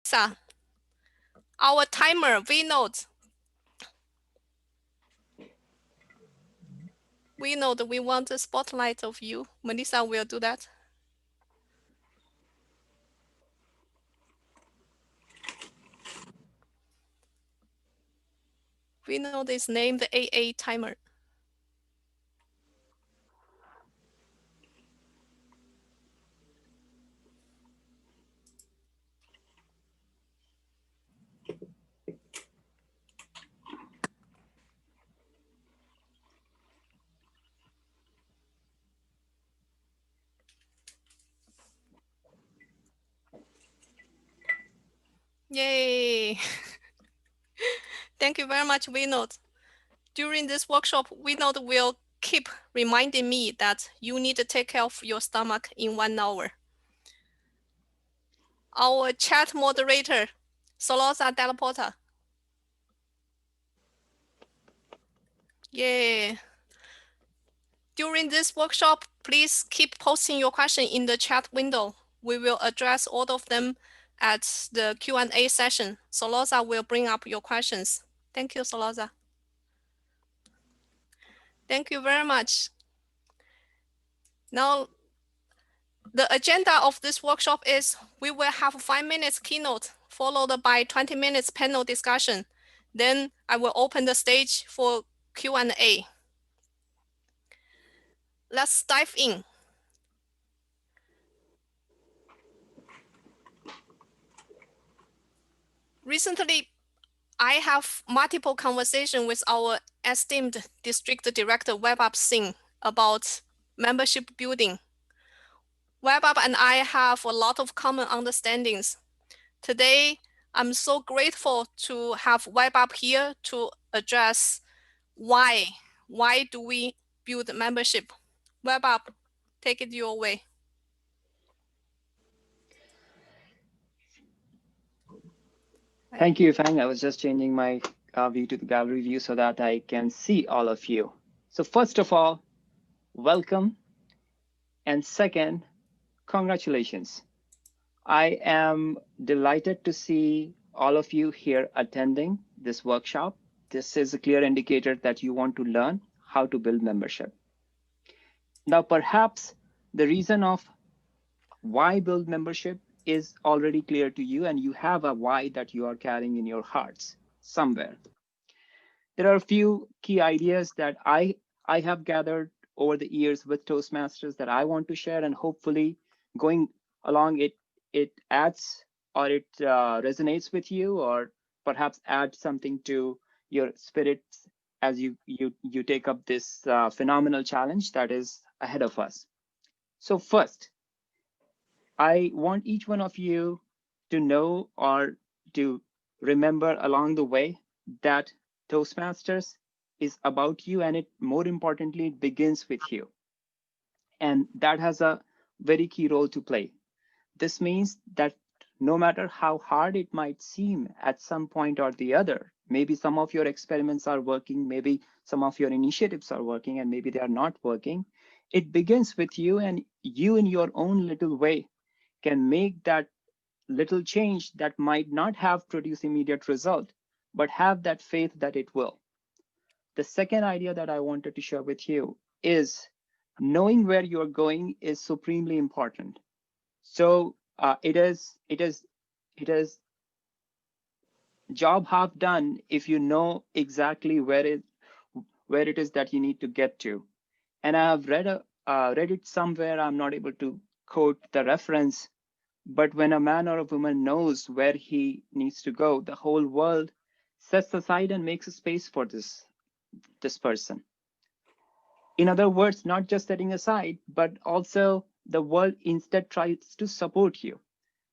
Melissa, our timer, we want the spotlight of you. Melissa will do that. We is named the AA timer. Yay! Thank you very much, Vinod. During this workshop, Vinod will keep reminding me that you need to take care of your stomach in 1 hour. Our chat moderator, Solosa Della Porta. Yeah. During this workshop, please keep posting your question in the chat window. We will address all of them at the Q&A session. Solosa will bring up your questions. Thank you, Solosa. Thank you very much. Now, the agenda of this workshop is we will have a 5 minutes keynote followed by 20 minutes panel discussion. Then I will open the stage for Q&A. Let's dive in. Recently, I have multiple conversations with our esteemed district director, WebApp Singh, about membership building. WebApp and I have a lot of common understandings. Today, I'm so grateful to have WebApp here to address why do we build membership. WebApp, take it your way. Thank you, Fang. I was just changing my view to the gallery view so that I can see all of you. So first of all, welcome. And second, congratulations. I am delighted to see all of you here attending this workshop. This is a clear indicator that you want to learn how to build membership. Now, perhaps the reason of why build membership is already clear to you, and you have a why that you are carrying in your hearts somewhere. There are a few key ideas that I have gathered over the years with Toastmasters that I want to share, and hopefully going along it adds or it resonates with you, or perhaps adds something to your spirits as you take up this phenomenal challenge that is ahead of us. So first, I want each one of you to know or to remember along the way that Toastmasters is about you, and it more importantly, it begins with you. And that has a very key role to play. This means that no matter how hard it might seem at some point or the other, maybe some of your experiments are working, maybe some of your initiatives are working, and maybe they are not working. It begins with you, and you in your own little way can make that little change that might not have produced immediate result, but have that faith that it will. The second idea that I wanted to share with you is knowing where you're going is supremely important. So it is job half done if you know exactly where it is that you need to get to. And I have read it somewhere. I'm not able to quote the reference, but when a man or a woman knows where he needs to go, the whole world sets aside and makes a space for this person. In other words, not just setting aside, but also the world instead tries to support you.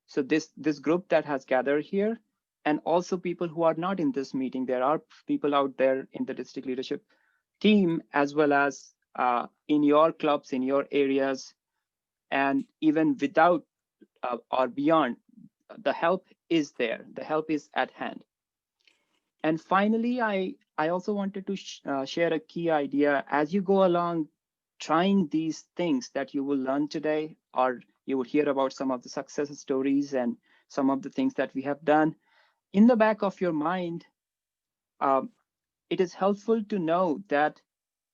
So this group that has gathered here, and also people who are not in this meeting, there are people out there in the district leadership team, as well as in your clubs, in your areas, and even without or beyond, the help is there. The help is at hand. And finally, I also wanted to share a key idea as you go along trying these things that you will learn today, or you will hear about some of the success stories and some of the things that we have done. In the back of your mind, it is helpful to know that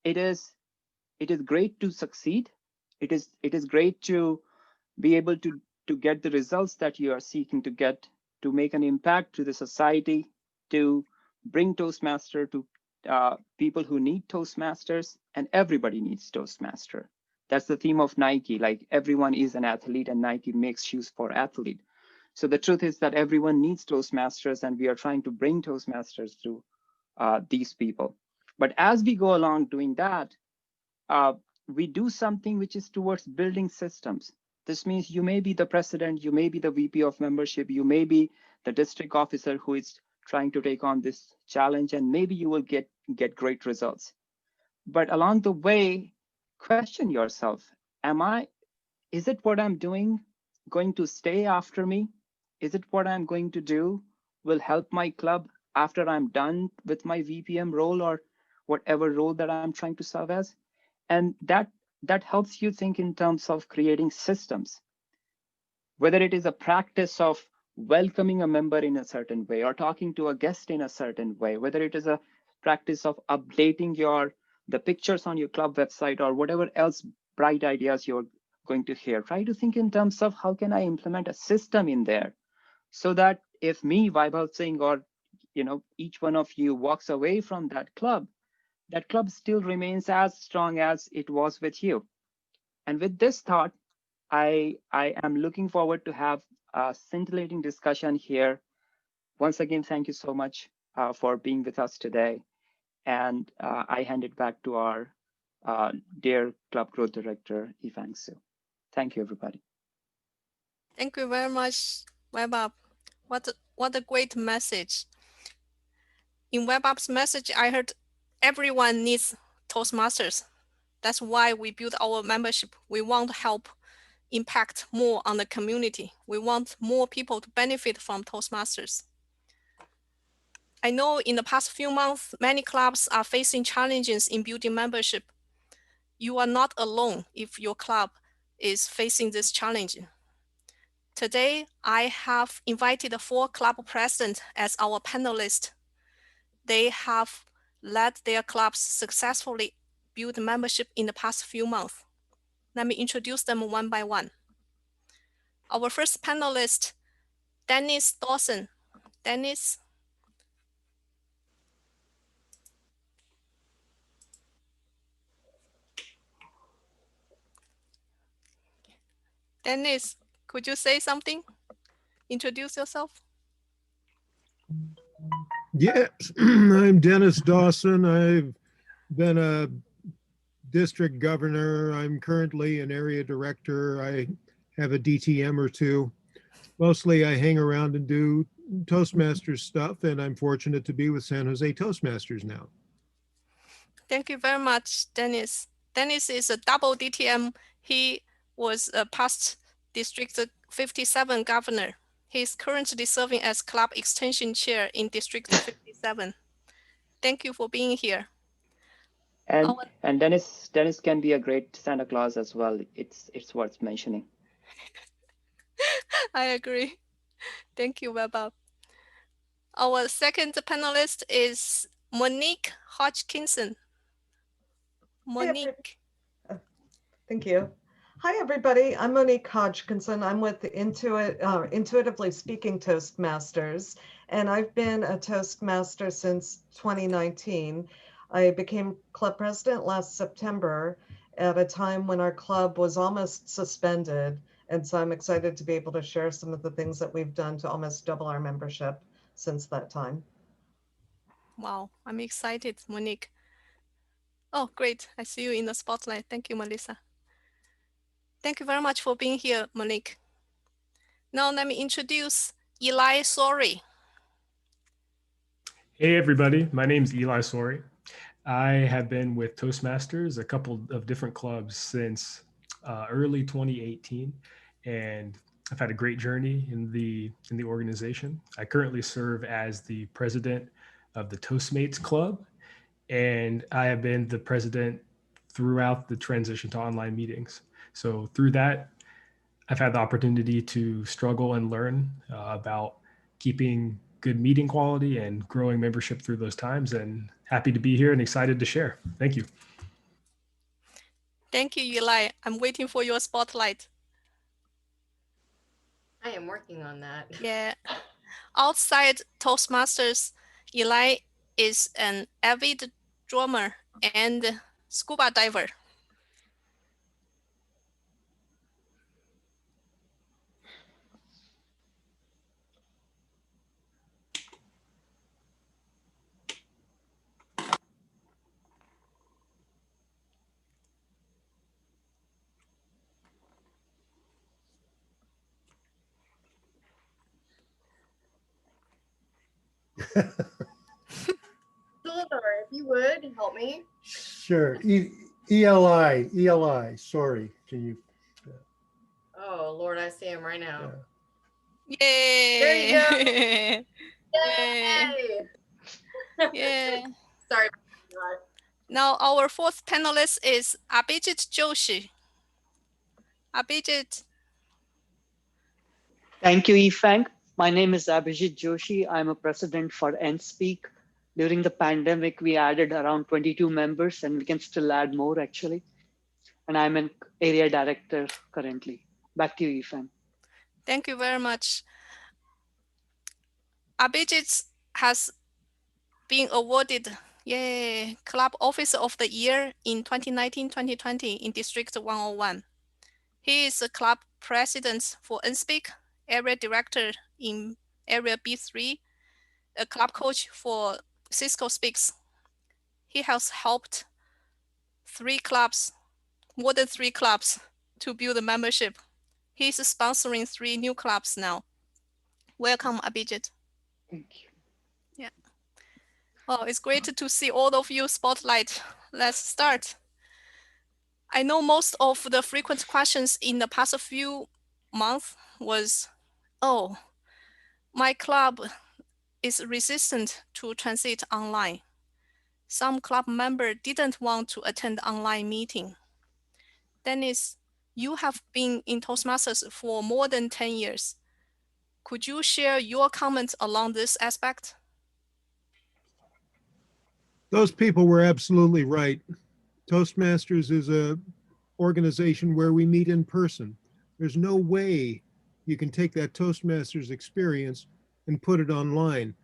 it is great to succeed. It is great to be able to get the results that you are seeking to get, to make an impact to the society, to bring Toastmaster to people who need Toastmasters, and everybody needs Toastmaster. That's the theme of Nike. Like, everyone is an athlete, and Nike makes shoes for athlete. So the truth is that everyone needs Toastmasters, and we are trying to bring Toastmasters to these people. But as we go along doing that, we do something which is towards building systems. This means you may be the president, you may be the VP of membership, you may be the district officer who is trying to take on this challenge, and maybe you will get great results. But along the way, question yourself, is it what I'm doing going to stay after me? Is it what I'm going to do will help my club after I'm done with my VPM role or whatever role that I'm trying to serve as? And that helps you think in terms of creating systems, whether it is a practice of welcoming a member in a certain way or talking to a guest in a certain way, whether it is a practice of updating the pictures on your club website or whatever else bright ideas you're going to hear. Try to think in terms of how can I implement a system in there so that if me, Vaibhav Singh, or each one of you walks away from that club still remains as strong as it was with you. And with this thought, I am looking forward to have a scintillating discussion here. Once again, thank you so much for being with us today. And I hand it back to our dear Club Growth Director, Yifang Su. Thank you, everybody. Thank you very much, WebUp. What a great message. In WebUp's message, I heard everyone needs Toastmasters. That's why we built our membership. We want to help impact more on the community. We want more people to benefit from Toastmasters. I know in the past few months, many clubs are facing challenges in building membership. You are not alone if your club is facing this challenge. Today, I have invited 4 club presidents as our panelists. They have led their clubs successfully build membership in the past few months. Let me introduce them one by one. Our first panelist, Dennis Dawson. Dennis. Dennis, could you say something? Introduce yourself. Yes, I'm Dennis Dawson. I've been a district governor. I'm currently an area director. I have a DTM or two. Mostly I hang around and do Toastmasters stuff, and I'm fortunate to be with San Jose Toastmasters now. Thank you very much, Dennis. Dennis is a double DTM. He was a past District 57 governor. He is currently serving as club extension chair in District 57. Thank you for being here. And Dennis can be a great Santa Claus as well. It's worth mentioning. I agree. Thank you, WebUp. Our second panelist is Monique Hodgkinson. Monique. Thank you. Hi, everybody. I'm Monique Hodgkinson. I'm with the Intuitively Speaking Toastmasters, and I've been a Toastmaster since 2019. I became club president last September at a time when our club was almost suspended. And so I'm excited to be able to share some of the things that we've done to almost double our membership since that time. Wow, I'm excited, Monique. Oh, great. I see you in the spotlight. Thank you, Melissa. Thank you very much for being here, Monique. Now let me introduce Eli Sori. Hey, everybody. My name is Eli Sori. I have been with Toastmasters, a couple of different clubs since early 2018, and I've had a great journey in the organization. I currently serve as the president of the Toastmates Club, and I have been the president throughout the transition to online meetings. So through that, I've had the opportunity to struggle and learn about keeping good meeting quality and growing membership through those times, and happy to be here and excited to share. Thank you. Thank you, Eli. I'm waiting for your spotlight. I am working on that. Yeah. Outside Toastmasters, Eli is an avid drummer and scuba diver. Silver, if you would help me. Sure. Eli, sorry. Can you? Oh, Lord, I see him right now. Yay! There you go. Yay! Yay! Yeah. Sorry about that. Now our fourth panelist is Abhijit Joshi. Abhijit. Thank you, Yifeng. My name is Abhijit Joshi. I'm a president for NSpeak. During the pandemic, we added around 22 members, and we can still add more, actually. And I'm an area director currently. Back to you, Yifeng. Thank you very much. Abhijit has been awarded Club Officer of the Year in 2019-2020 in District 101. He is a club president for NSpeak, area director in Area B3, a club coach for Cisco Speaks. He has helped more than three clubs to build a membership. He's sponsoring 3 new clubs now. Welcome, Abhijit. Thank you. Yeah. Oh, it's great to see all of you spotlight. Let's start. I know most of the frequent questions in the past few months was, oh, my club is resistant to transit online. Some club member didn't want to attend online meeting. Dennis, you have been in Toastmasters for more than 10 years. Could you share your comments along this aspect? Those people were absolutely right. Toastmasters is a organization where we meet in person. There's no way you can take that Toastmasters experience and put it online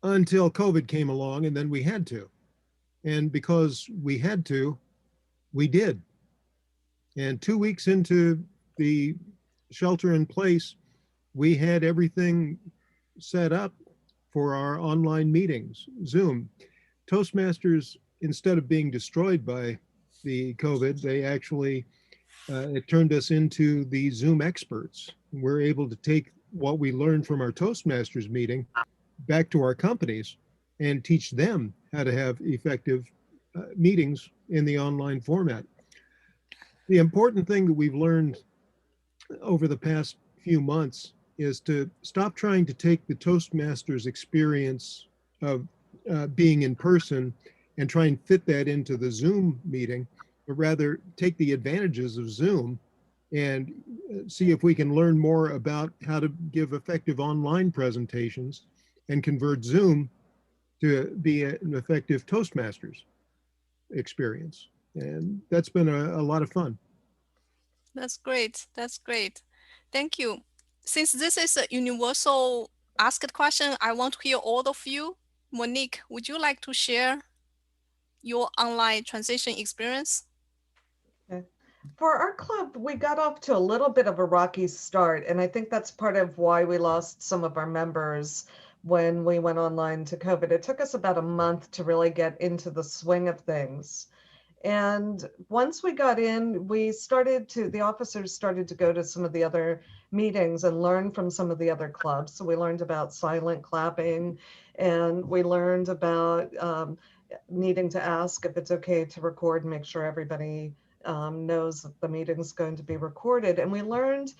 until COVID came along, and then we had to. And because we had to, we did. And 2 weeks into the shelter in place, we had everything set up for our online meetings, Zoom. Toastmasters, instead of being destroyed by the COVID, they actually, it turned us into the Zoom experts. We're able to take what we learned from our Toastmasters meeting back to our companies and teach them how to have effective meetings in the online format. The important thing that we've learned over the past few months is to stop trying to take the Toastmasters experience of being in person and try and fit that into the Zoom meeting, but rather take the advantages of Zoom and see if we can learn more about how to give effective online presentations and convert Zoom to be an effective Toastmasters experience. And that's been a lot of fun. That's great. That's great. Thank you. Since this is a universal asked question, I want to hear all of you. Monique, would you like to share your online transition experience? Okay. For our club, we got off to a little bit of a rocky start, and I think that's part of why we lost some of our members when we went online to COVID. It took us about a month to really get into the swing of things. And once we got in, the officers started to go to some of the other meetings and learn from some of the other clubs. So we learned about silent clapping, and we learned about needing to ask if it's okay to record and make sure everybody knows that the meeting's going to be recorded. And we learned,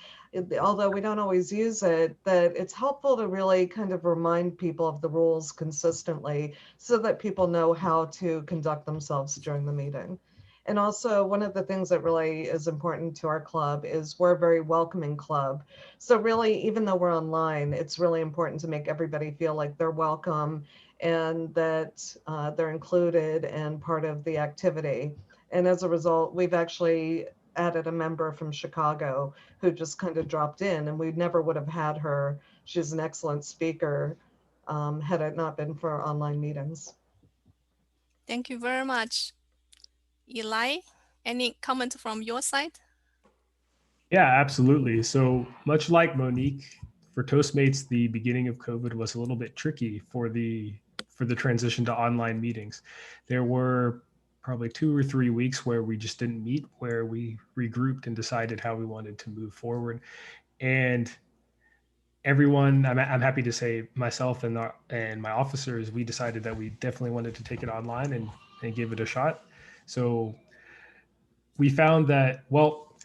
although we don't always use it, that it's helpful to really kind of remind people of the rules consistently so that people know how to conduct themselves during the meeting. And also one of the things that really is important to our club is we're a very welcoming club. So really, even though we're online, it's really important to make everybody feel like they're welcome and that they're included and part of the activity. And as a result, we've actually added a member from Chicago who just kind of dropped in, and we never would have had her. She's an excellent speaker had it not been for online meetings. Thank you very much. Eli, any comment from your side? Yeah, absolutely. So much like Monique, for Postmates, the beginning of COVID was a little bit tricky for the transition to online meetings. There were probably 2 or 3 weeks where we just didn't meet, where we regrouped and decided how we wanted to move forward. And everyone, I'm happy to say, myself and my officers, we decided that we definitely wanted to take it online and give it a shot. So we found that, well,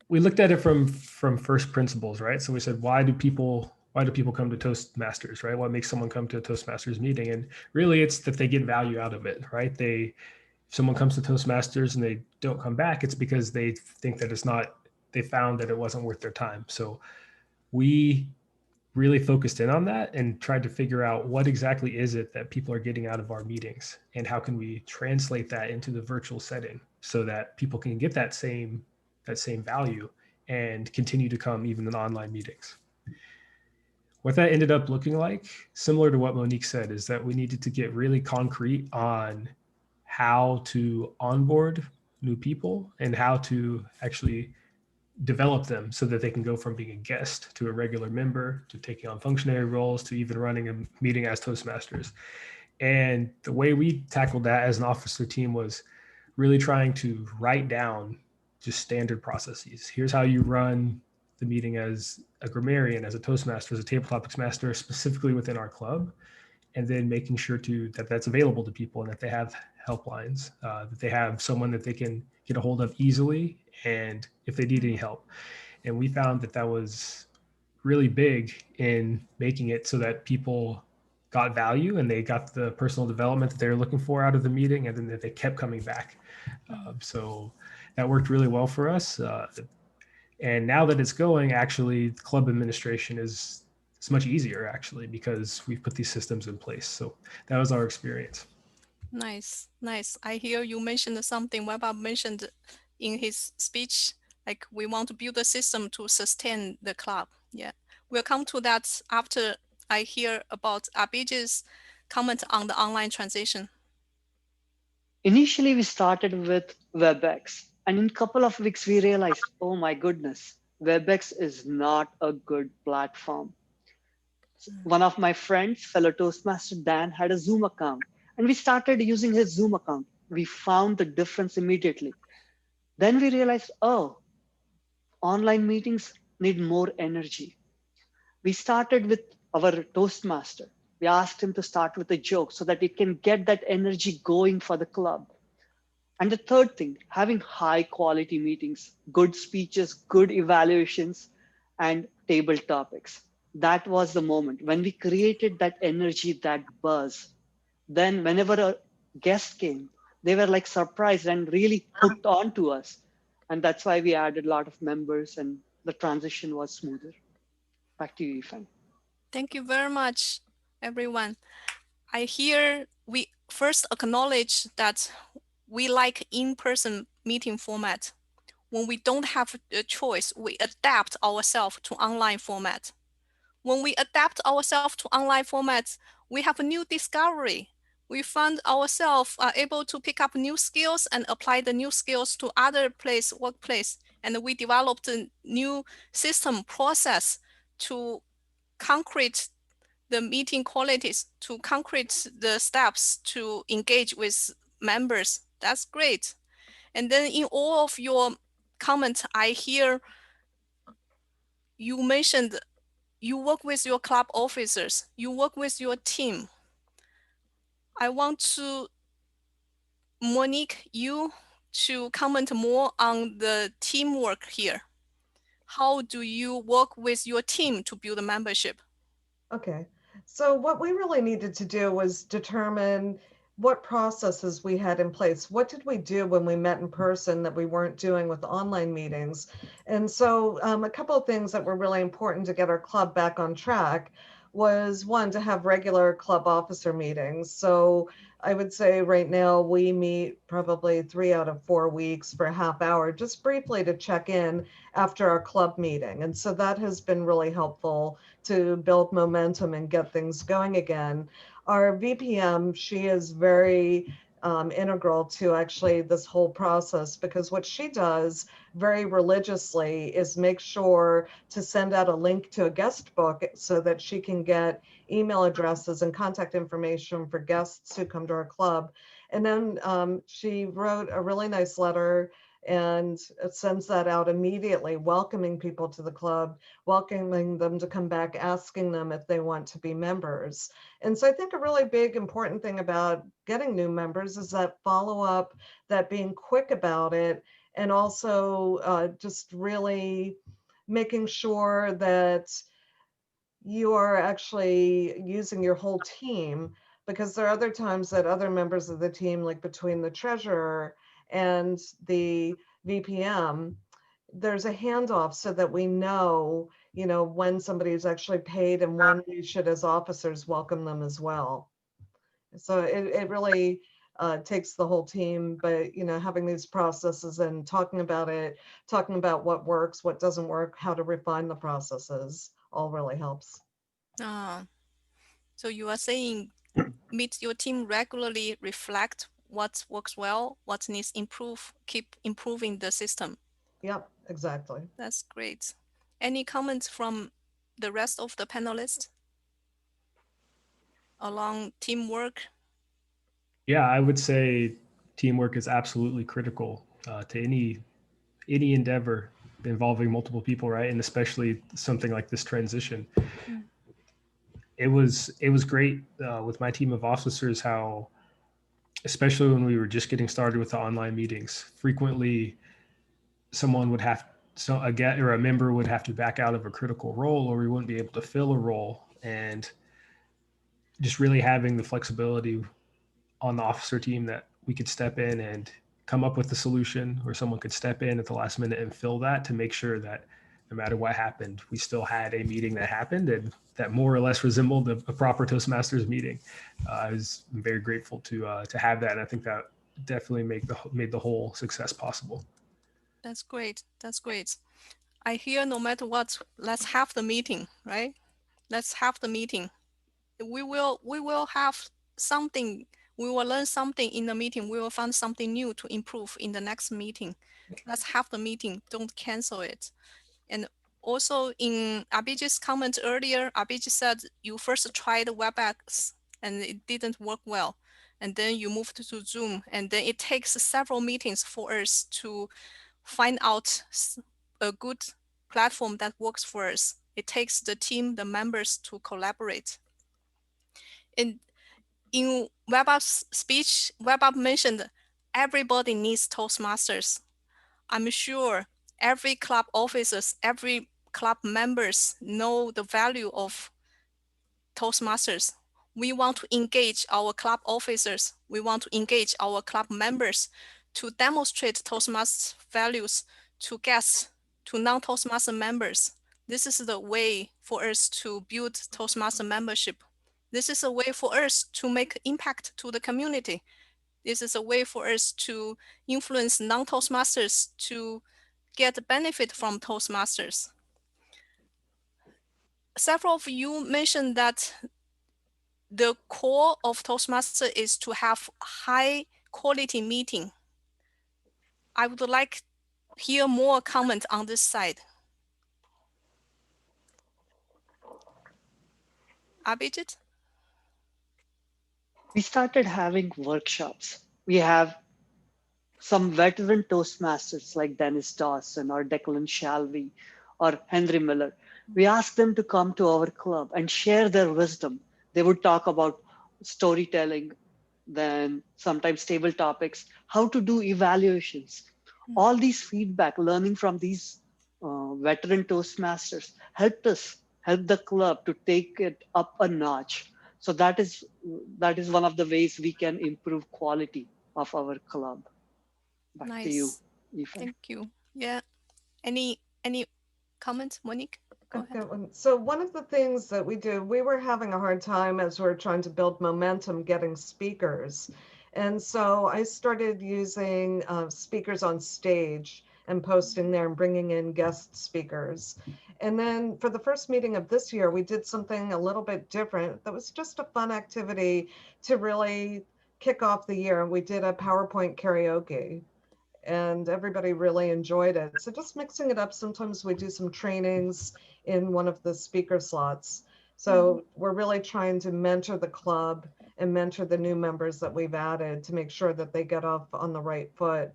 we looked at it from first principles, right? So we said, why do people come to Toastmasters, right? What makes someone come to a Toastmasters meeting? And really, it's that they get value out of it, right? If someone comes to Toastmasters and they don't come back, it's because they think that they found that it wasn't worth their time. So we really focused in on that and tried to figure out what exactly is it that people are getting out of our meetings, and how can we translate that into the virtual setting so that people can get that same value and continue to come even in online meetings. What that ended up looking like, similar to what Monique said, is that we needed to get really concrete on how to onboard new people and how to actually develop them so that they can go from being a guest to a regular member to taking on functionary roles to even running a meeting as Toastmasters. And the way we tackled that as an officer team was really trying to write down just standard processes. Here's how you run the meeting as a grammarian, as a Toastmaster, as a table topics master, specifically within our club. And then making sure that that's available to people and that they have helplines, that they have someone that they can get a hold of easily and if they need any help. And we found that was really big in making it so that people got value and they got the personal development that they were looking for out of the meeting, and then that they kept coming back. So that worked really well for us. And now that it's going, actually, the club administration is much easier, actually, because we've put these systems in place. So that was our experience. Nice, nice. I hear you mentioned something Webab mentioned in his speech, like we want to build a system to sustain the club. Yeah, we'll come to that after I hear about Abhijit's comment on the online transition. Initially, we started with WebEx, and in a couple of weeks, we realized, oh my goodness, WebEx is not a good platform. One of my friends, fellow Toastmaster Dan, had a Zoom account, and we started using his Zoom account. We found the difference immediately. Then we realized, oh, online meetings need more energy. We started with our Toastmaster. We asked him to start with a joke so that it can get that energy going for the club. And the third thing, having high quality meetings, good speeches, good evaluations, and table topics. That was the moment when we created that energy, that buzz. Then whenever a guest came, they were like surprised and really hooked on to us. And that's why we added a lot of members and the transition was smoother. Back to you, Ifan. Thank you very much, everyone. I hear we first acknowledge that we like in-person meeting format. When we don't have a choice, we adapt ourselves to online format. When we adapt ourselves to online formats, we have a new discovery. We find ourselves are able to pick up new skills and apply the new skills to other workplace. And we developed a new system process to concrete the meeting qualities, to concrete the steps to engage with members. That's great. And then in all of your comments, I hear you mentioned you work with your club officers, you work with your team. I want to, Monique, you to comment more on the teamwork here. How do you work with your team to build a membership? Okay, so what we really needed to do was determine what processes we had in place. What did we do when we met in person that we weren't doing with online meetings? And so a couple of things that were really important to get our club back on track was, one, to have regular club officer meetings. So I would say right now we meet probably 3 out of 4 weeks for a half hour, just briefly to check in after our club meeting. And so that has been really helpful to build momentum and get things going again. Our VPM, she is very integral to actually this whole process, because what she does very religiously is make sure to send out a link to a guest book so that she can get email addresses and contact information for guests who come to our club. And then she wrote a really nice letter and sends that out immediately, welcoming people to the club, welcoming them to come back, asking them if they want to be members. And so I think a really big important thing about getting new members is that follow-up, that being quick about it, and also just really making sure that you are actually using your whole team, because there are other times that other members of the team, like between the treasurer and the VPM, there's a handoff so that we know, when somebody is actually paid and when we should, as officers, welcome them as well. So it really takes the whole team, but having these processes and talking about it, talking about what works, what doesn't work, how to refine the processes, all really helps. So you are saying meet your team regularly, reflect what works well, what needs improve, keep improving the system. Yep, exactly. That's great. Any comments from the rest of the panelists along teamwork? Yeah, I would say teamwork is absolutely critical to any endeavor involving multiple people, right? And especially something like this transition. It was great with my team of officers, how, especially when we were just getting started with the online meetings, frequently someone would have a member would have to back out of a critical role, or we wouldn't be able to fill a role. And just really having the flexibility on the officer team that we could step in and come up with a solution, or someone could step in at the last minute and fill that, to make sure that no matter what happened, we still had a meeting that happened and that more or less resembled a proper Toastmasters meeting. I was very grateful to have that, and I think that definitely made the whole success possible. That's great. That's great. I hear no matter what, let's have the meeting, right? Let's have the meeting. We will have something. We will learn something in the meeting. We will find something new to improve in the next meeting. Let's have the meeting. Don't cancel it. And also in Abhijit's comment earlier, Abhijit said you first tried WebEx and it didn't work well. And then you moved to Zoom, and then it takes several meetings for us to find out a good platform that works for us. It takes the team, the members to collaborate. In WebApp's speech, WebApp mentioned everybody needs Toastmasters. I'm sure every club officers, every club members know the value of Toastmasters. We want to engage our club officers. We want to engage our club members to demonstrate Toastmasters values to guests, to non-Toastmaster members. This is the way for us to build Toastmaster membership. This is a way for us to make impact to the community. This is a way for us to influence non-Toastmasters to get benefit from Toastmasters. Several of you mentioned that the core of Toastmaster is to have high quality meeting. I would like to hear more comment on this side. Abhijit? We started having workshops. We have some veteran Toastmasters like Dennis Dawson or Declan Shalvey or Henry Miller. We asked them to come to our club and share their wisdom. They would talk about storytelling, then sometimes table topics, how to do evaluations. All these feedback, learning from these veteran Toastmasters help the club to take it up a notch. So that is one of the ways we can improve quality of our club. Back to you, Nice. Ifan. Thank you. Yeah. Any comments, Monique? Go I've ahead. got one. So one of the things that we do, we were having a hard time as we're trying to build momentum getting speakers. And so I started using speakers on stage and posting there and bringing in guest speakers. And then for the first meeting of this year, we did something a little bit different. That was just a fun activity to really kick off the year. We did a PowerPoint karaoke and everybody really enjoyed it. So just mixing it up. Sometimes we do some trainings in one of the speaker slots. So we're really trying to mentor the club and mentor the new members that we've added to make sure that they get off on the right foot.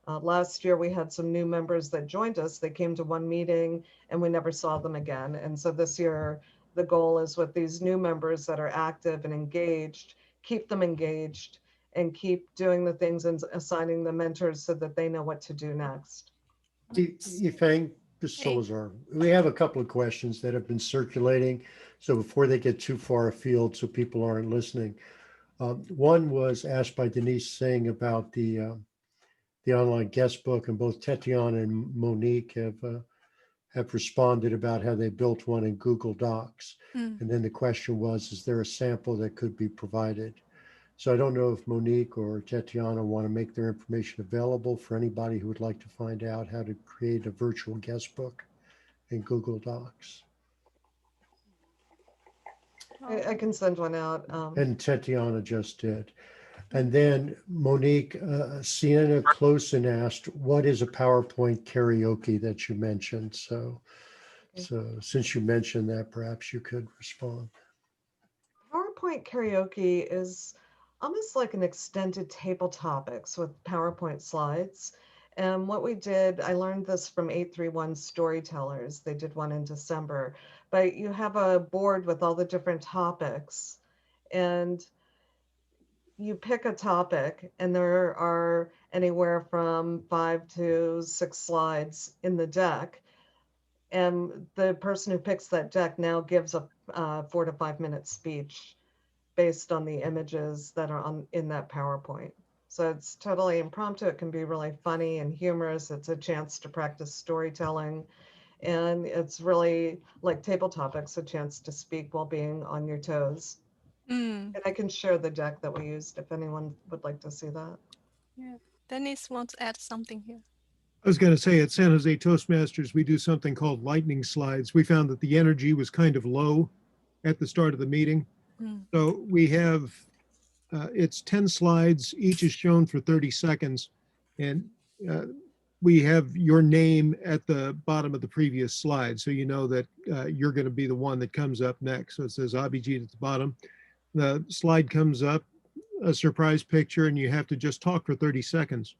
Last year, we had some new members that joined us. They came to one meeting and we never saw them again. And so this year, the goal is with these new members that are active and engaged, keep them engaged and keep doing the things and assigning the mentors so that they know what to do next. Yifeng, this is Hey. Salazar. We have a couple of questions that have been circulating. So before they get too far afield, so people aren't listening. One was asked by Denise saying about the online guest book, and both Tatiana and Monique have responded about how they built one in Google Docs. And then the question was, is there a sample that could be provided? So I don't know if Monique or Tatiana want to make their information available for anybody who would like to find out how to create a virtual guest book in Google Docs. I can send one out. And Tatiana just did. And then Monique, Sienna Closen asked, what is a PowerPoint karaoke that you mentioned? So since you mentioned that, perhaps you could respond. PowerPoint karaoke is almost like an extended table topics with PowerPoint slides. And what we did, I learned this from 831 Storytellers. They did one in December. But you have a board with all the different topics, and you pick a topic, and there are anywhere from 5 to 6 slides in the deck. And the person who picks that deck now gives a 4 to 5 minute speech based on the images that are in that PowerPoint. So it's totally impromptu. It can be really funny and humorous. It's a chance to practice storytelling. And it's really like table topics, a chance to speak while being on your toes. And I can share the deck that we used if anyone would like to see that. Yeah. Dennis wants to add something here. I was going to say at San Jose Toastmasters, we do something called lightning slides. We found that the energy was kind of low at the start of the meeting. So we have, it's 10 slides, each is shown for 30 seconds. And we have your name at the bottom of the previous slide. So you know that you're going to be the one that comes up next. So it says Abhijit at the bottom. The slide comes up, a surprise picture, and you have to just talk for 30 seconds.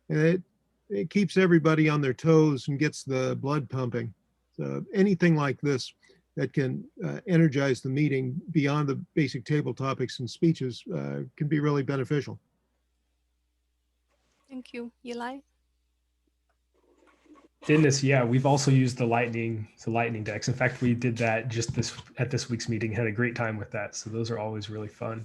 And it keeps everybody on their toes and gets the blood pumping. So anything like this that can energize the meeting beyond the basic table topics and speeches can be really beneficial. Thank you. Eli? Dennis, yeah, we've also used the lightning decks. In fact, we did that just at this week's meeting, had a great time with that. So those are always really fun.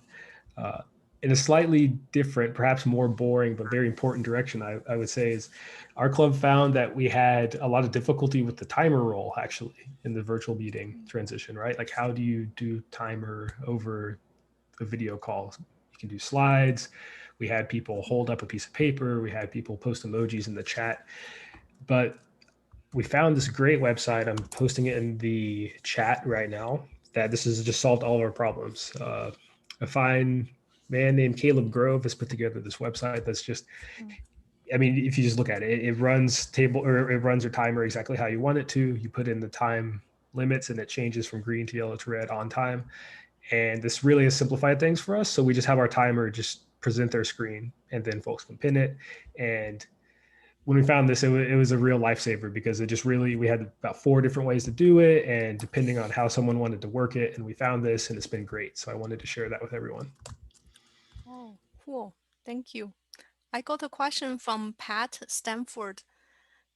In a slightly different, perhaps more boring, but very important direction, I would say, is our club found that we had a lot of difficulty with the timer role actually in the virtual meeting transition, right? Like, how do you do timer over a video call? You can do slides. We had people hold up a piece of paper. We had people post emojis in the chat. But we found this great website. I'm posting it in the chat right now, that this has just solved all of our problems. A fine man named Caleb Grove has put together this website that's just, I mean, if you just look at it, it runs your timer exactly how you want it to. You put in the time limits and it changes from green to yellow to red on time. And this really has simplified things for us. So we just have our timer just present their screen and then folks can pin it. And when we found this, it was a real lifesaver because it just really, we had about 4 different ways to do it, and depending on how someone wanted to work it, and we found this and it's been great. So I wanted to share that with everyone. Oh, cool. Thank you. I got a question from Pat Stanford.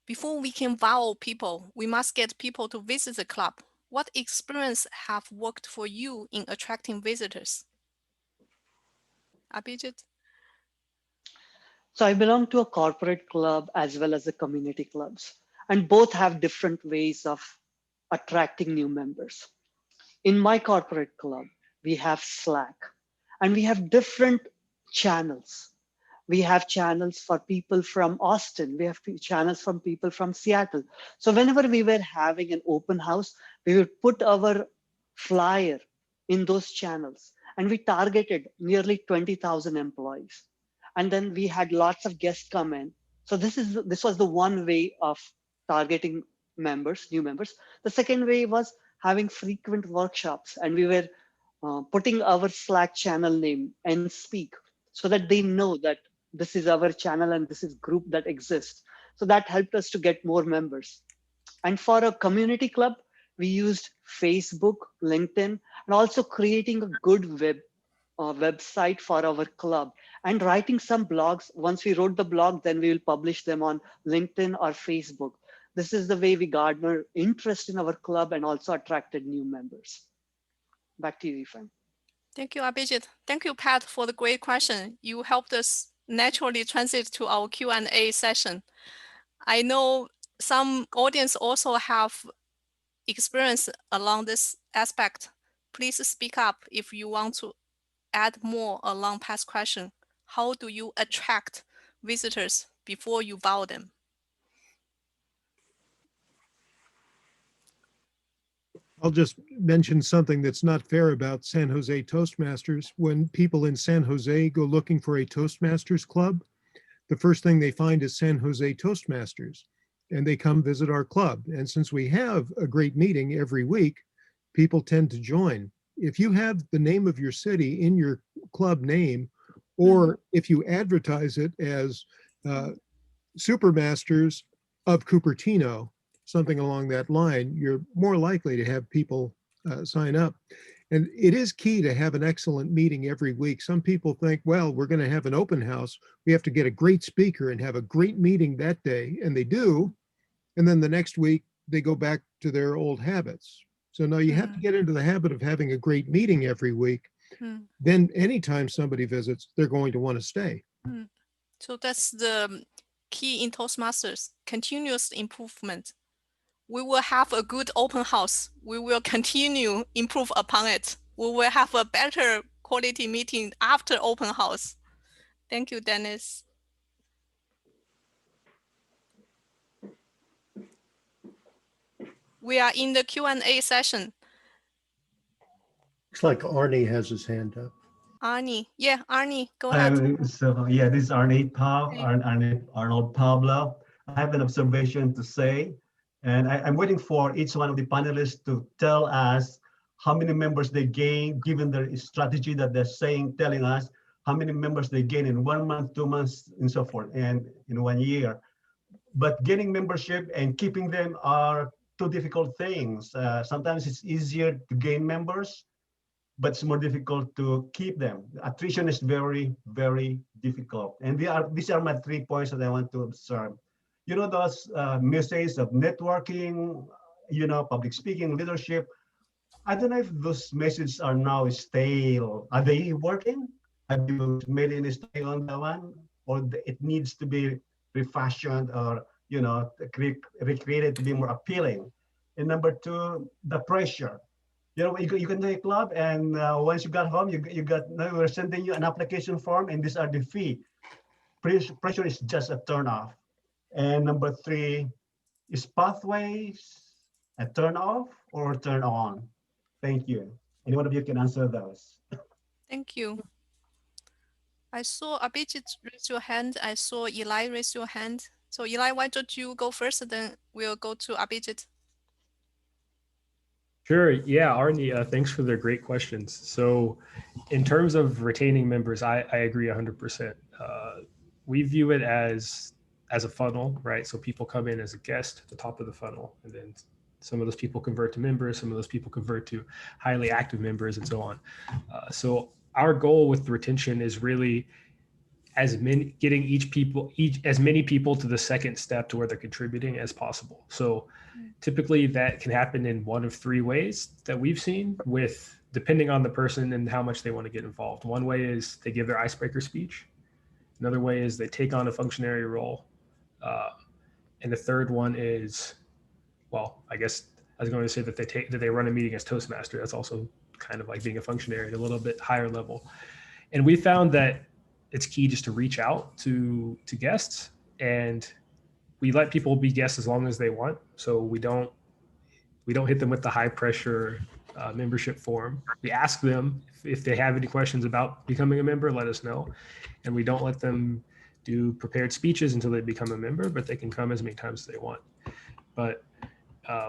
Before we can wow people, we must get people to visit the club. What experience have worked for you in attracting visitors? Abhijit? So I belong to a corporate club as well as the community clubs, and both have different ways of attracting new members. In my corporate club, we have Slack, and we have different channels. We have channels for people from Austin. We have channels from people from Seattle. So whenever we were having an open house, we would put our flyer in those channels, and we targeted nearly 20,000 employees. And then we had lots of guests come in. So this was the one way of targeting members, new members. The second way was having frequent workshops, and we were putting our Slack channel name and speak so that they know that this is our channel and this is group that exists. So that helped us to get more members. And for a community club, we used Facebook, LinkedIn, and also creating a good website for our club and writing some blogs. Once we wrote the blog, then we will publish them on LinkedIn or Facebook. This is the way we garner interest in our club and also attracted new members. Back to you, Ifan. Thank you, Abhijit. Thank you, Pat, for the great question. You helped us naturally transit to our Q&A session. I know some audience also have experience along this aspect. Please speak up if you want to add more along Pat's question. How do you attract visitors before you wow them? I'll just mention something that's not fair about San Jose Toastmasters. When people in San Jose go looking for a Toastmasters club, the first thing they find is San Jose Toastmasters, and they come visit our club. And since we have a great meeting every week, people tend to join. If you have the name of your city in your club name, or if you advertise it as Supermasters of Cupertino, something along that line, you're more likely to have people sign up. And it is key to have an excellent meeting every week. Some people think, well, we're going to have an open house. We have to get a great speaker and have a great meeting that day. And they do. And then the next week, they go back to their old habits. So no, you have to get into the habit of having a great meeting every week. Then anytime somebody visits, they're going to want to stay. So that's the key in Toastmasters, continuous improvement. We will have a good open house. We will continue improve upon it. We will have a better quality meeting after open house. Thank you, Dennis. We are in the Q&A session. Looks like Arnie has his hand up. Arnie, yeah, Arnie, go ahead. This is Arnold Pablo. I have an observation to say, and I'm waiting for each one of the panelists to tell us how many members they gain, given their strategy that they're telling us how many members they gain in 1 month, 2 months, and so forth, and in 1 year. But gaining membership and keeping them are two difficult things. Sometimes it's easier to gain members, but it's more difficult to keep them. Attrition is very, very difficult. And these are my 3 points that I want to observe. You know, those messages of networking, you know, public speaking, leadership. I don't know if those messages are now stale. Are they working? Have you made any study on that one? Or it needs to be refashioned or, you know, recreated to be more appealing? And number 2, the pressure. You know, you can do a club, and once you got home, we're sending you an application form, and these are the fee. Pressure is just a turn off. And number 3, is pathways a turn off or turn on? Thank you. Any one of you can answer those. Thank you. I saw Abhijit raise your hand. I saw Eli raise your hand. So Eli, why don't you go first, then we'll go to Abhijit. Sure. Yeah, Arnie, thanks for the great questions. So in terms of retaining members, I agree 100%. We view it as a funnel, right? So people come in as a guest at the top of the funnel, and then some of those people convert to members, some of those people convert to highly active members, and so on. So our goal with the retention is really as many as many people to the second step to where they're contributing as possible. So typically that can happen in one of three ways that we've seen, with depending on the person and how much they want to get involved. One way is they give their icebreaker speech. Another way is they take on a functionary role. And the third one is, well, I guess I was going to say that they run a meeting as Toastmaster. That's also kind of like being a functionary at a little bit higher level. And we found that it's key just to reach out to guests, and we let people be guests as long as they want. So we don't hit them with the high pressure membership form. We ask them if they have any questions about becoming a member, let us know. And we don't let them do prepared speeches until they become a member, but they can come as many times as they want. But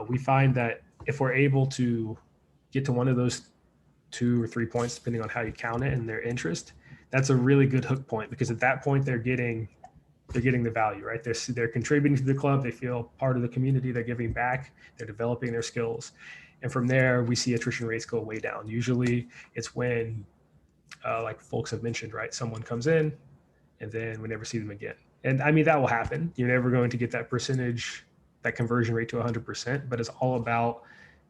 we find that if we're able to get to one of those 2 or 3 points, depending on how you count it and their interest, that's a really good hook point, because at that point they're getting the value, right? They're contributing to the club. They feel part of the community. They're giving back. They're developing their skills. And from there, we see attrition rates go way down. Usually it's when, like folks have mentioned, right? Someone comes in and then we never see them again. And I mean, that will happen. You're never going to get that percentage, that conversion rate to 100%, but it's all about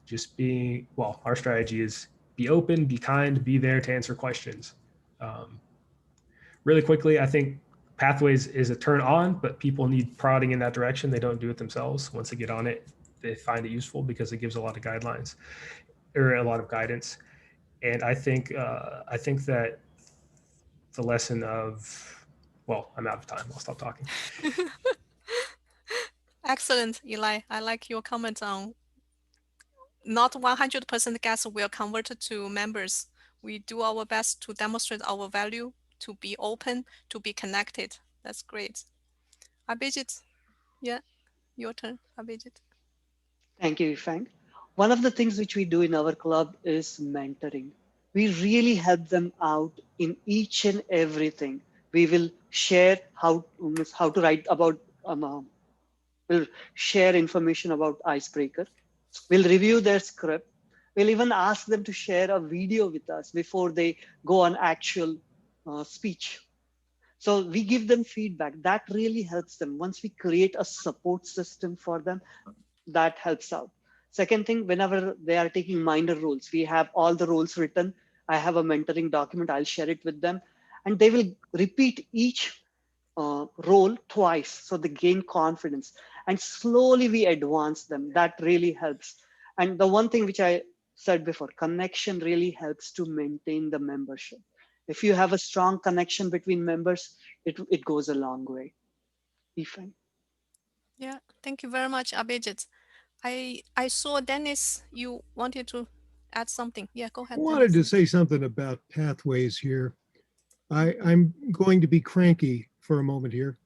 just being, well, our strategy is be open, be kind, be there to answer questions. Really quickly, I think Pathways is a turn on, but people need prodding in that direction. They don't do it themselves. Once they get on it, they find it useful because it gives a lot of guidelines or a lot of guidance. And I think that the lesson of, well, I'm out of time. I'll stop talking. Excellent, Eli. I like your comment on not 100% guests will convert to members. We do our best to demonstrate our value, to be open, to be connected. That's great. Abhijit, yeah, your turn, Abhijit. Thank you, Ifang. One of the things which we do in our club is mentoring. We really help them out in each and everything. We will share how to write about, we'll share information about icebreaker. We'll review their script. We'll even ask them to share a video with us before they go on actual speech. So we give them feedback. That really helps them. Once we create a support system for them, that helps out. Second thing, whenever they are taking minor roles, we have all the roles written. I have a mentoring document. I'll share it with them. And they will repeat each role twice, so they gain confidence. And slowly we advance them. That really helps. And the one thing which I said before, connection really helps to maintain the membership. If you have a strong connection between members, it goes a long way. Ifan. Yeah, thank you very much, Abhijit. I saw Dennis, you wanted to add something. Yeah, go ahead. I wanted Dennis. to say something about Pathways here. I'm going to be cranky for a moment here.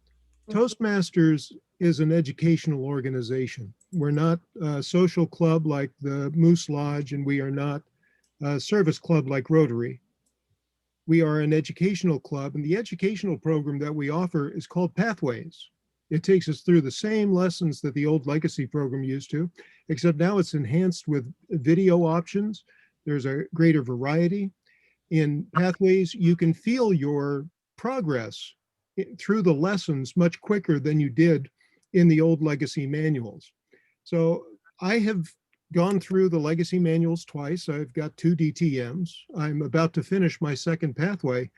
Toastmasters is an educational organization. We're not a social club like the Moose Lodge, and we are not a service club like Rotary. We are an educational club, and the educational program that we offer is called Pathways. It takes us through the same lessons that the old legacy program used to, except now it's enhanced with video options. There's a greater variety. In Pathways, you can feel your progress through the lessons much quicker than you did in the old legacy manuals. So I have gone through the legacy manuals twice. I've got 2 DTMs. I'm about to finish my second pathway.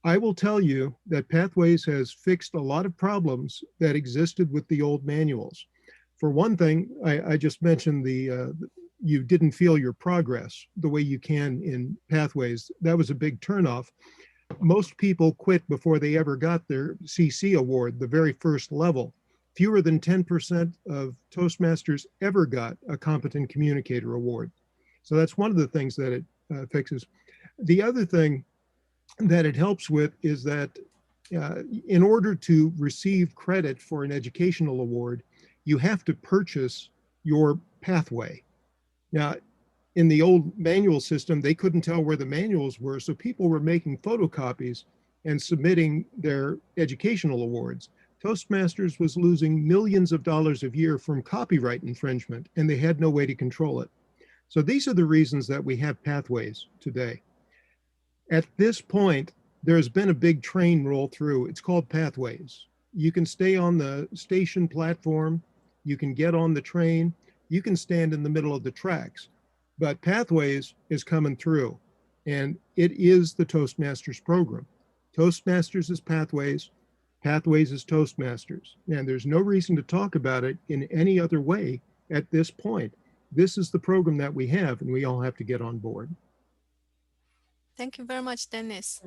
I will tell you that Pathways has fixed a lot of problems that existed with the old manuals. For one thing, I just mentioned you didn't feel your progress the way you can in Pathways. That was a big turnoff. Most people quit before they ever got their CC award, the very first level. Fewer than 10% of Toastmasters ever got a competent communicator award. So that's one of the things that it fixes. The other thing that it helps with is that in order to receive credit for an educational award, you have to purchase your pathway. Now, in the old manual system, they couldn't tell where the manuals were, so people were making photocopies and submitting their educational awards. Toastmasters was losing millions of dollars a year from copyright infringement, and they had no way to control it. So these are the reasons that we have Pathways today. At this point, there's been a big train roll through. It's called Pathways. You can stay on the station platform, you can get on the train, you can stand in the middle of the tracks, but Pathways is coming through, and it is the Toastmasters program. Toastmasters is Pathways, Pathways is Toastmasters, and there's no reason to talk about it in any other way at this point. This is the program that we have, and we all have to get on board. Thank you very much, Dennis.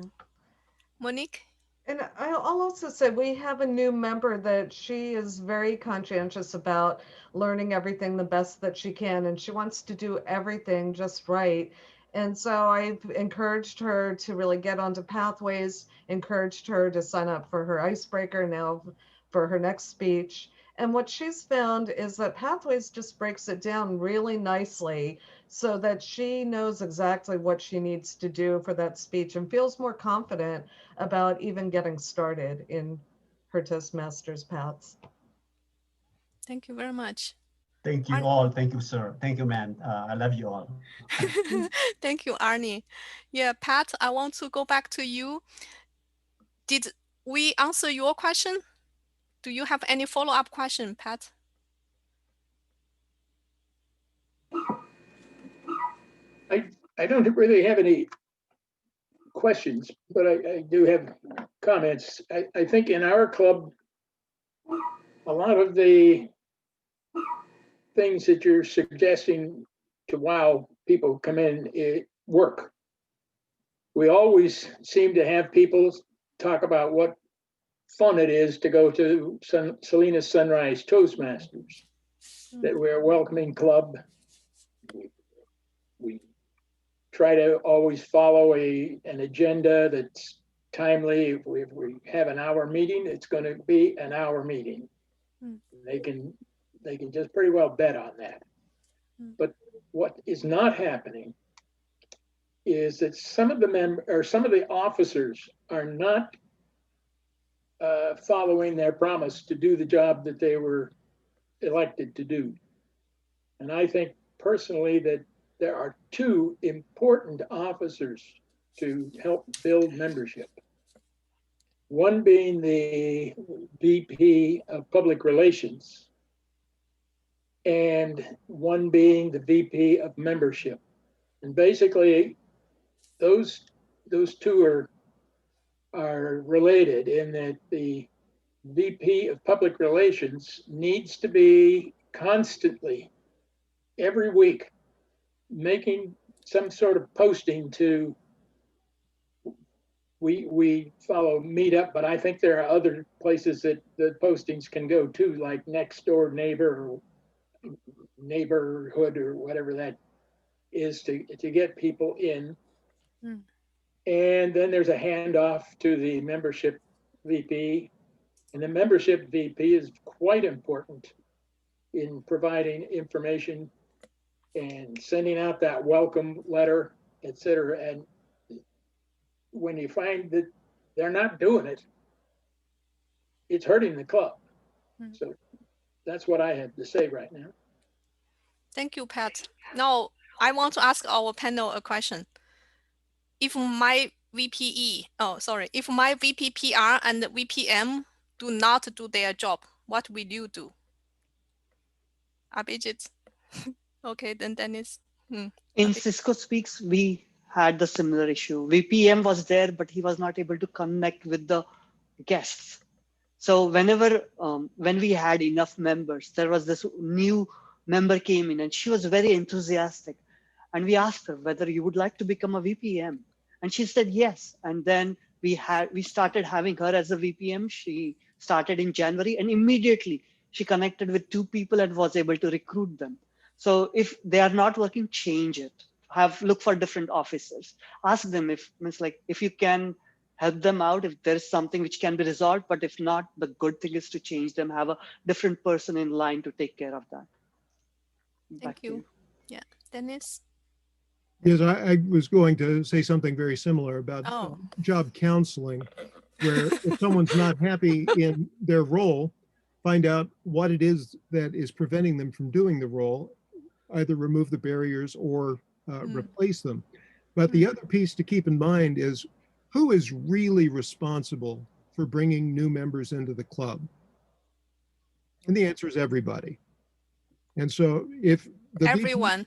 Monique? And I'll also say we have a new member that she is very conscientious about learning everything the best that she can, and she wants to do everything just right. And so I've encouraged her to really get onto Pathways, encouraged her to sign up for her icebreaker now for her next speech. And what she's found is that Pathways just breaks it down really nicely so that she knows exactly what she needs to do for that speech and feels more confident about even getting started in her Toastmasters paths. Thank you very much. Thank you all. Thank you, sir. Thank you, man. I love you all. Thank you, Arnie. Yeah, Pat, I want to go back to you. Did we answer your question? Do you have any follow-up question, Pat? I don't really have any questions, but I do have comments. I think in our club, a lot of the things that you're suggesting to wow people come in, work. We always seem to have people talk about what fun it is to go to Salinas Sunrise Toastmasters, that we're a welcoming club. We try to always follow an agenda that's timely. If we have an hour meeting, it's going to be an hour meeting. They can just pretty well bet on that. But what is not happening is that some of the officers are not following their promise to do the job that they were elected to do. And I think personally that there are two important officers to help build membership. One being the VP of Public Relations, and one being the VP of Membership. And basically, those two are related in that the VP of Public Relations needs to be constantly, every week, making some sort of posting to, we follow Meetup, but I think there are other places that the postings can go to, like Next Door Neighbor or Neighborhood or whatever that is, to get people in. And then there's a handoff to the membership VP. And the membership VP is quite important in providing information and sending out that welcome letter, et cetera. And when you find that they're not doing it, it's hurting the club. So that's what I have to say right now. Thank you, Pat. Now, I want to ask our panel a question. If my if my VPPR and VPM do not do their job, what will you do? Abhijit. Okay, then Dennis. In Cisco Speaks, we had the similar issue. VPM was there, but he was not able to connect with the guests. So whenever, when we had enough members, there was this new member came in and she was very enthusiastic. And we asked her whether you would like to become a VPM. And she said yes. And then we started having her as a VPM. She started in January and immediately she connected with 2 people and was able to recruit them. So if they are not working, change it. Look for different officers. Ask them if you can help them out, if there's something which can be resolved, but if not, the good thing is to change them, have a different person in line to take care of that. Thank you. Yeah, Dennis? Yes, I was going to say something very similar about job counseling, where if someone's not happy in their role, find out what it is that is preventing them from doing the role, either remove the barriers or replace them. But the other piece to keep in mind is who is really responsible for bringing new members into the club? And the answer is everybody. And so if the Everyone.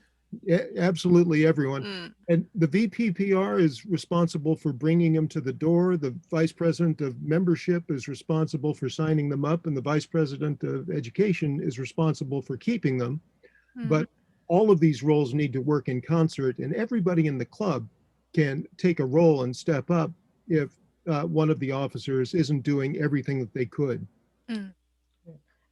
absolutely everyone. Mm. And the VPPR is responsible for bringing them to the door. The vice president of membership is responsible for signing them up, and the vice president of education is responsible for keeping them. Mm. But all of these roles need to work in concert, and everybody in the club can take a role and step up if one of the officers isn't doing everything that they could. Mm.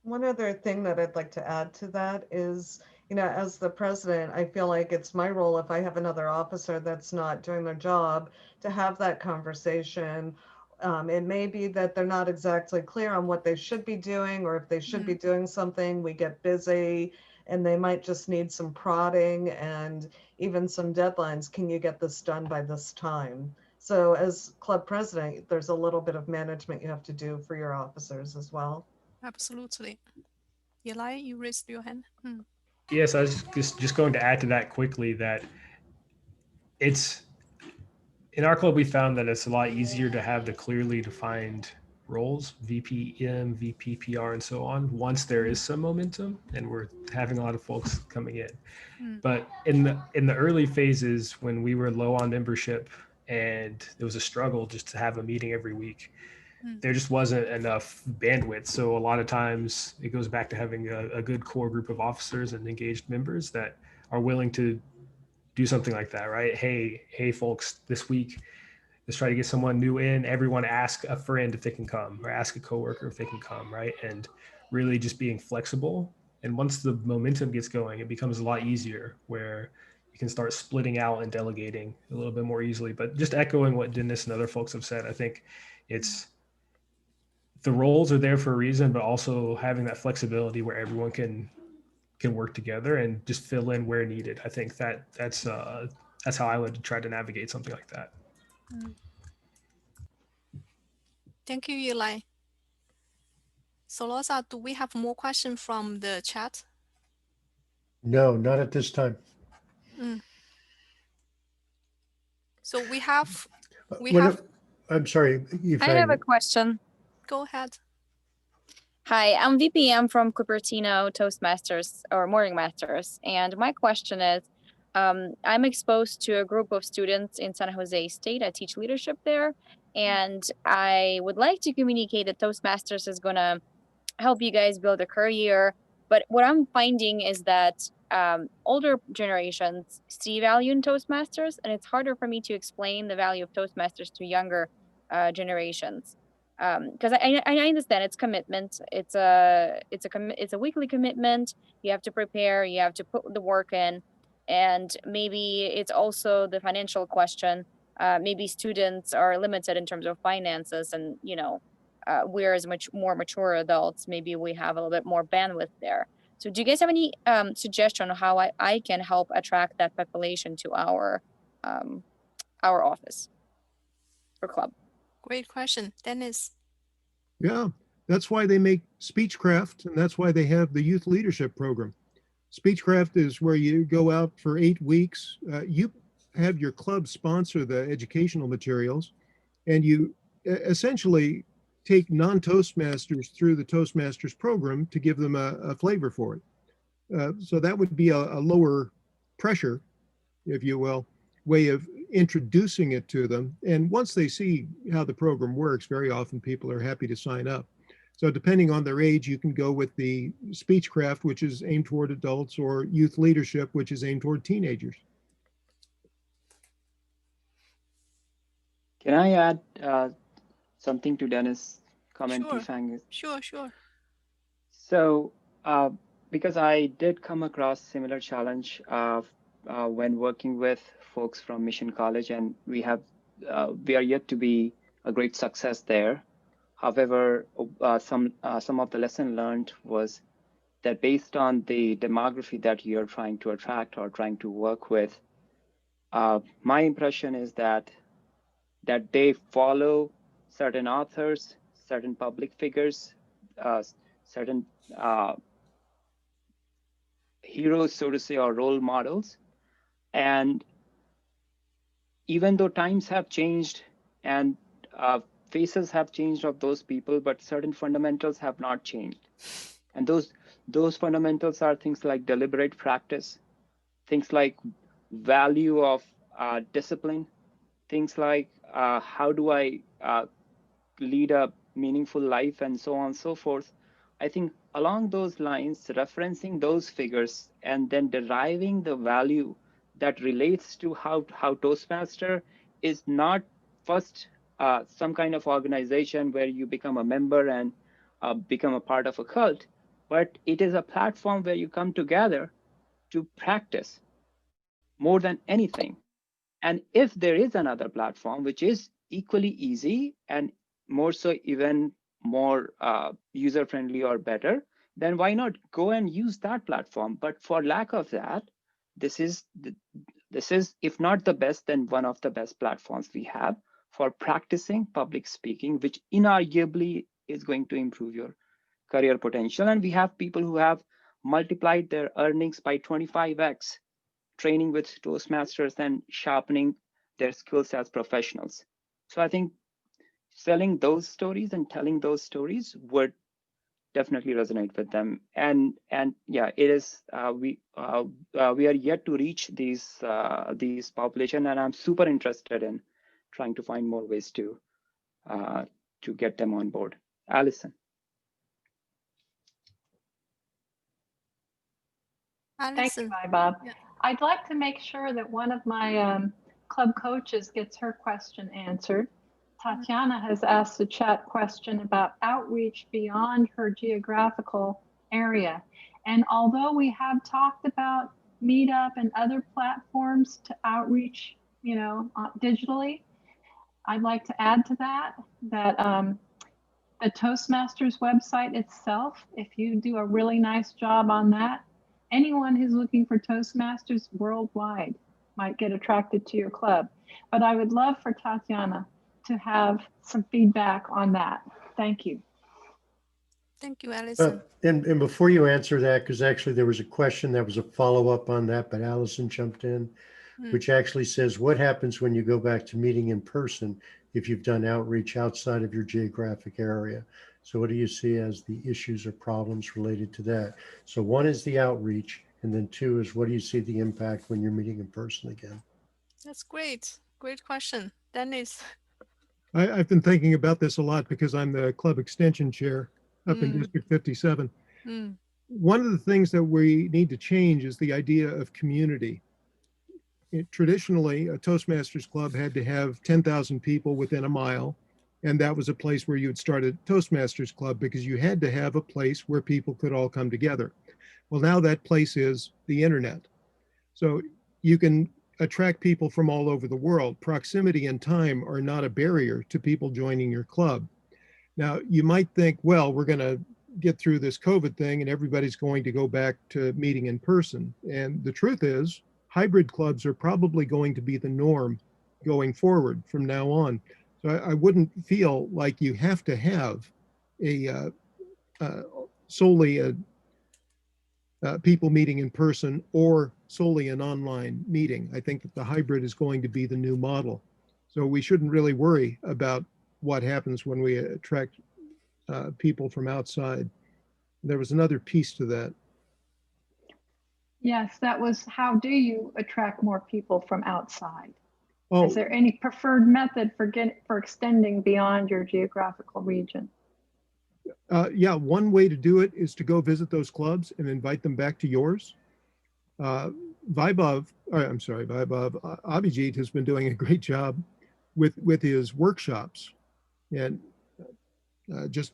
One other thing that I'd like to add to that is, as the president, I feel like it's my role, if I have another officer that's not doing their job, to have that conversation. It may be that they're not exactly clear on what they should be doing, or if they should be doing something, we get busy, and they might just need some prodding and even some deadlines. Can you get this done by this time? So as club president, there's a little bit of management you have to do for your officers as well. Absolutely. Eli, you raised your hand. Mm. Yes, I was just going to add to that quickly that it's in our club, we found that it's a lot easier to have the clearly defined roles, VPM, VPPR, and so on, once there is some momentum and we're having a lot of folks coming in. Mm. But in the early phases, when we were low on membership and there was a struggle just to have a meeting every week, there just wasn't enough bandwidth. So a lot of times it goes back to having a good core group of officers and engaged members that are willing to do something like that, right? Hey, folks, this week, let's try to get someone new in. Everyone ask a friend if they can come, or ask a coworker if they can come, right? And really just being flexible. And once the momentum gets going, it becomes a lot easier where you can start splitting out and delegating a little bit more easily. But just echoing what Dennis and other folks have said, I think it's the roles are there for a reason, but also having that flexibility where everyone can work together and just fill in where needed. I think that's how I would try to navigate something like that. Thank you, Eli. Solosa, do we have more questions from the chat? No, not at this time. So we have. I'm sorry. I have a question. Go ahead. Hi, I'm VPM from Cupertino Toastmasters or Morning Masters. And my question is, I'm exposed to a group of students in San Jose State. I teach leadership there. And I would like to communicate that Toastmasters is going to help you guys build a career. But what I'm finding is that older generations see value in Toastmasters, and it's harder for me to explain the value of Toastmasters to younger generations. Because I understand it's commitment. It's a weekly commitment. You have to prepare. You have to put the work in, and maybe it's also the financial question. Maybe students are limited in terms of finances, and we're as much more mature adults. Maybe we have a little bit more bandwidth there. So, do you guys have any suggestion on how I can help attract that population to our office or club? Great question, Dennis. Yeah, that's why they make Speechcraft, and that's why they have the youth leadership program. Speechcraft is where you go out for 8 weeks. You have your club sponsor the educational materials, and you essentially take non-Toastmasters through the Toastmasters program to give them a flavor for it. So that would be a lower pressure, if you will, way of introducing it to them. And once they see how the program works, very often people are happy to sign up. So depending on their age, you can go with the Speechcraft, which is aimed toward adults, or youth leadership, which is aimed toward teenagers. Can I add something to Dennis' comment, Sure. Tifang? Sure. So, because I did come across similar challenge when working with folks from Mission College, and we are yet to be a great success there. However, some of the lesson learned was that based on the demography that you're trying to attract or trying to work with, my impression is that they follow certain authors, certain public figures, certain heroes, so to say, or role models. And even though times have changed, and faces have changed of those people, but certain fundamentals have not changed. And those fundamentals are things like deliberate practice, things like value of discipline, things like how do I lead a meaningful life, and so on and so forth. I think along those lines, referencing those figures and then deriving the value that relates to how Toastmaster is not first some kind of organization where you become a member and become a part of a cult, but it is a platform where you come together to practice more than anything. And if there is another platform which is equally easy and more so even more user-friendly or better, then why not go and use that platform? But for lack of that, this is, if not the best, then one of the best platforms we have for practicing public speaking, which inarguably is going to improve your career potential. And we have people who have multiplied their earnings by 25x training with Toastmasters and sharpening their skills as professionals. So I think selling those stories and telling those stories would definitely resonate with them. And yeah, it is we are yet to reach these population, and I'm super interested in trying to find more ways to get them on board. Allison. Thank you, Alison. Bob. Yeah. I'd like to make sure that one of my club coaches gets her question answered. Tatiana has asked a chat question about outreach beyond her geographical area. And although we have talked about Meetup and other platforms to outreach, digitally, I'd like to add to that the Toastmasters website itself, if you do a really nice job on that, anyone who's looking for Toastmasters worldwide might get attracted to your club. But I would love for Tatiana to have some feedback on that. Thank you. Thank you, Alison. And before you answer that, because actually there was a question that was a follow-up on that, but Allison jumped in, which actually says, what happens when you go back to meeting in person if you've done outreach outside of your geographic area? So what do you see as the issues or problems related to that? So one is the outreach, and then two is what do you see the impact when you're meeting in person again? That's great. Great question. Dennis. I've been thinking about this a lot because I'm the club extension chair up in District 57. One of the things that we need to change is the idea of community. Traditionally, a Toastmasters club had to have 10,000 people within a mile, and that was a place where you would start a Toastmasters club because you had to have a place where people could all come together. Well, now that place is the internet. So you can attract people from all over the world. Proximity and time are not a barrier to people joining your club. Now, you might think, well, we're going to get through this COVID thing and everybody's going to go back to meeting in person. And the truth is, hybrid clubs are probably going to be the norm going forward from now on. So I wouldn't feel like you have to have a solely people meeting in person or solely an online meeting. I think that the hybrid is going to be the new model. So we shouldn't really worry about what happens when we attract people from outside. There was another piece to that. Yes, that was how do you attract more people from outside? Oh, is there any preferred method for extending beyond your geographical region? Yeah, one way to do it is to go visit those clubs and invite them back to yours. Abhijit has been doing a great job with his workshops, and just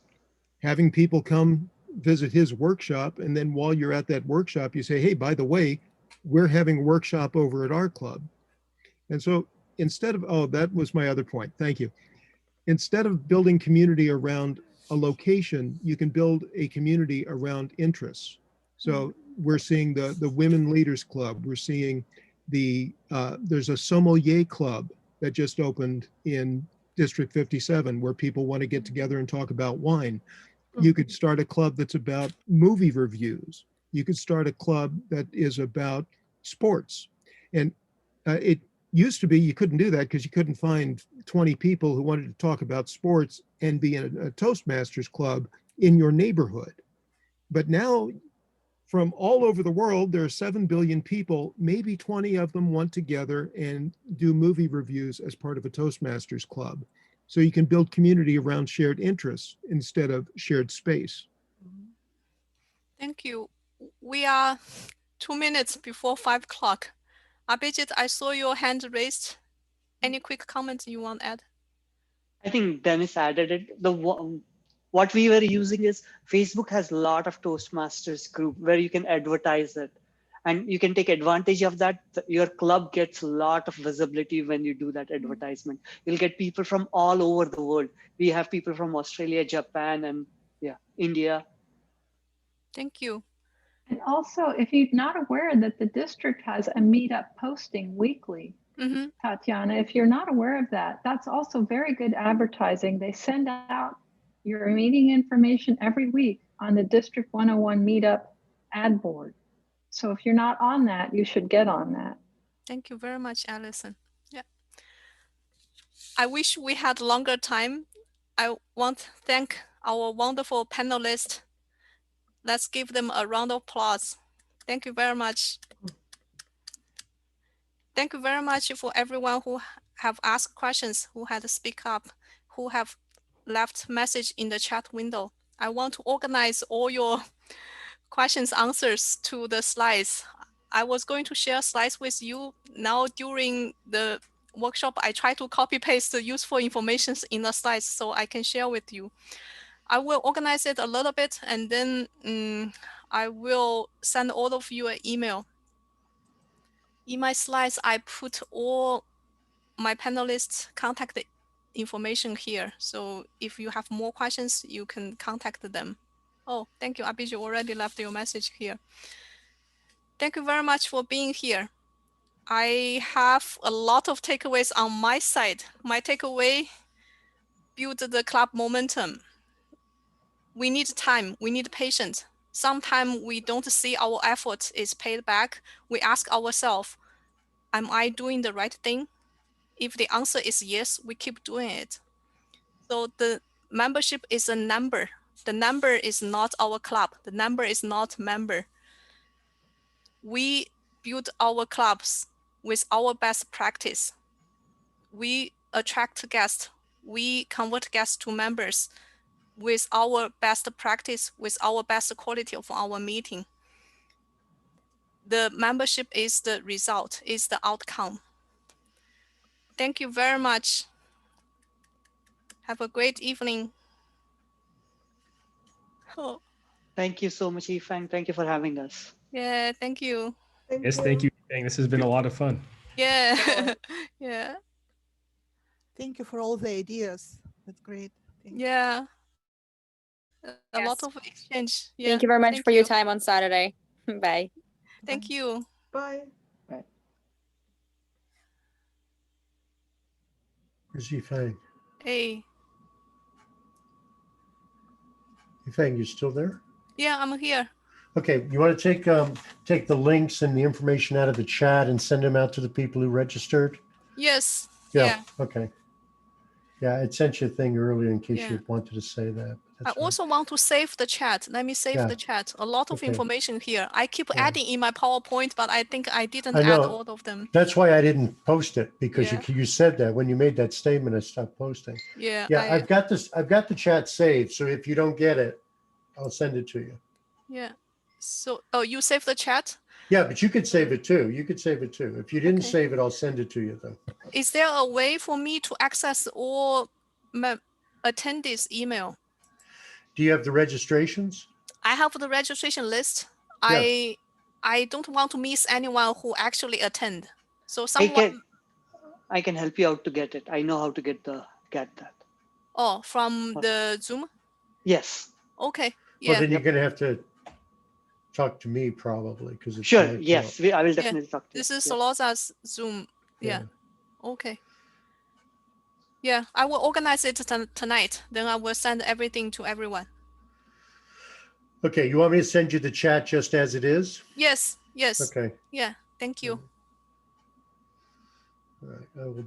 having people come visit his workshop, and then while you're at that workshop, you say, hey, by the way, we're having a workshop over at our club. And so instead of, oh, that was my other point, thank you. Instead of building community around a location, you can build a community around interests. So we're seeing the Women Leaders Club. We're seeing there's a sommelier club that just opened in District 57 where people want to get together and talk about wine. You could start a club that's about movie reviews. You could start a club that is about sports. And used to be you couldn't do that because you couldn't find 20 people who wanted to talk about sports and be in a Toastmasters club in your neighborhood. But now, from all over the world, there are 7 billion people, maybe 20 of them want together and do movie reviews as part of a Toastmasters club. So you can build community around shared interests instead of shared space. Thank you. We are 2 minutes before 5 o'clock. Abhijit, I saw your hand raised. Any quick comments you want to add? I think Dennis added it. What we were using is Facebook has a lot of Toastmasters group where you can advertise it, and you can take advantage of that. Your club gets a lot of visibility when you do that advertisement. You'll get people from all over the world. We have people from Australia, Japan, and India. Thank you. And also, if you're not aware that the district has a meetup posting weekly, Tatiana, if you're not aware of that, that's also very good advertising. They send out your meeting information every week on the District 101 meetup ad board. So if you're not on that, you should get on that. Thank you very much, Alison. Yeah. I wish we had longer time. I want to thank our wonderful panelists. Let's give them a round of applause. Thank you very much. Thank you very much for everyone who have asked questions, who had to speak up, who have left message in the chat window. I want to organize all your questions, answers to the slides. I was going to share slides with you. Now during the workshop, I try to copy paste the useful information in the slides so I can share with you. I will organize it a little bit, and then I will send all of you an email. In my slides, I put all my panelists' contact information here. So if you have more questions, you can contact them. Oh, thank you. Abhijit already left your message here. Thank you very much for being here. I have a lot of takeaways on my side. My takeaway, build the club momentum. We need time, we need patience. Sometimes we don't see our effort is paid back. We ask ourselves, am I doing the right thing? If the answer is yes, we keep doing it. So the membership is a number. The number is not our club. The number is not member. We build our clubs with our best practice. We attract guests. We convert guests to members with our best practice, with our best quality of our meeting. The membership is the result, is the outcome. Thank you very much. Have a great evening. Oh. Thank you so much, Yifeng. Thank you for having us. Yeah, thank you. Thank you. This has been a lot of fun. Yeah. Yeah. Thank you for all the ideas. That's great. Yeah. A lot of exchange. Yeah. Thank you very much for your time on Saturday. Bye. Thank you. Bye. Bye. Where's Yifeng? Hey. Yifeng, you still there? Yeah, I'm here. Okay, you want to take the links and the information out of the chat and send them out to the people who registered? Yes. Yeah. Okay. Yeah, it sent you a thing earlier in case you wanted to say that. I also want to save the chat. Let me save the chat. A lot of information here. I keep adding in my PowerPoint, but I think I didn't add all of them. That's why I didn't post it, because you said that when you made that statement, I stopped posting. Yeah. Yeah, I've got the chat saved. So if you don't get it, I'll send it to you. Yeah. So, you save the chat? Yeah, but you could save it too. You could save it too. If you didn't save it, I'll send it to you though. Is there a way for me to access all my attendees' email? Do you have the registrations? I have the registration list. I don't want to miss anyone who actually attend. So someone. I can help you out to get it. I know how to get that. Oh, from the Zoom? Yes. Okay. Yeah. Well, then you're going to have to talk to me probably, because it's sure. Yes, I will definitely talk to you. This is Soloza's Zoom. Yeah. Okay. Yeah, I will organize it tonight. Then I will send everything to everyone. Okay, you want me to send you the chat just as it is? Yes. Yes. Okay. Yeah. Thank you. All right, I will